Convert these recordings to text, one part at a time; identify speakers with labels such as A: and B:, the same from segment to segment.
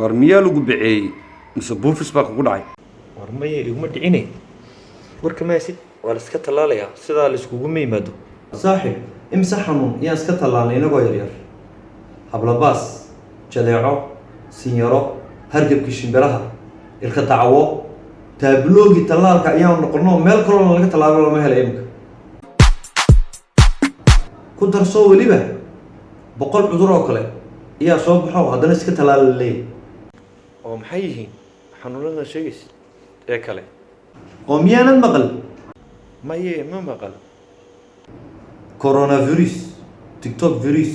A: war miyaa lagu biceeyey mise buufis baa kugu dhacay
B: war maya iguma dhicine warka maasid waa la iska tallaalayaa sidaa la iskuguma yimaado
C: saaxiib imse xanuun iyaan iska tallaalnay inagoo yaryar hablabaas jadeeco sinyaro hargabkii shimbiraha ilka dacwo taabuloogii tallaalka ayaan noqono meel kaloo laga tallaalo lama helay imika ku darsoo weliba 100 cudur oo kale ayaa soo baxo haddana iska tallaala leeyahay
B: oo maxay yihiin xanuunada sheegaysid ee kale
C: oo miyaanad maqal
B: maye ma maqal
C: coronavirus tiktok virus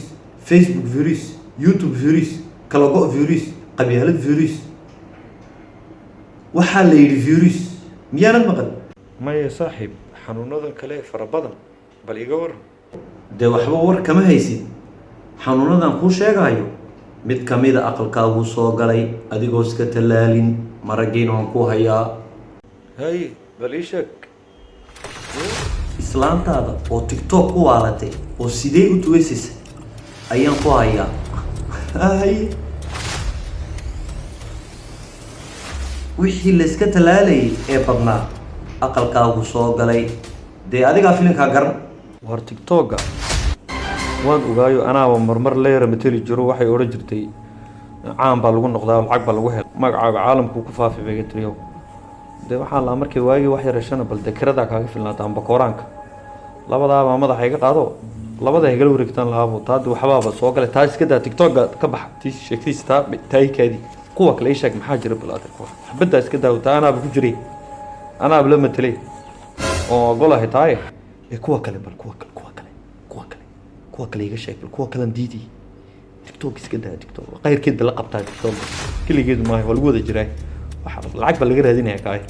C: facebook virus youtube virus kalago virus qabyaalad virus waxaa la yidhi virus miyaanad maqal
B: maye saaxiib xanuunadan kale fara badan bal iga waran
C: dee waxba war kama haysid xanuunadan kuu sheegayo mid ka mid a aqalkaaguu soo galay adigoo iska tallaalin maragiina waan ku hayaa
B: haye bal ii sheeg
C: islaantaada oo tiktok ku waalatay oo sidee u tuweysaysa ayaan ku hayaa haye wixii la iska tallaalayay ee badnaa aqalkaagu soo galay dee adigaa filinkaa garan
B: war tiktoka waan ogaayo anaaba marmar leera mateli jiro waxay odhan jirtay caan baa lagu noqdaa lacag baa lagu hel magacaaga caalamku ku faafi bay tiriyo dee waxaa la markay waagii wax yarashana bal dekeradaa kaaga filnaata amba kooraanka labadaaba madaxa iga qaado labada ay gal wareegtaan lahaabo taadi waxbaaba soo galay taa iska daa tiktoka ka bax tii sheegtiis taa taaykaadi kuwa kale sheeg maxaa jira balaad xabada iska daa taa anaaba ku jiray anaaba la matelay oo golahay taay kuwa kale bal kuwa kale iga sheeg bal kuwa kale diidi tiktok iska daa tiktok qayrkeed la qabtaa tiktok kaligeed ma waa lagu wada jiray waxa lacag baa laga raadinayaa kaay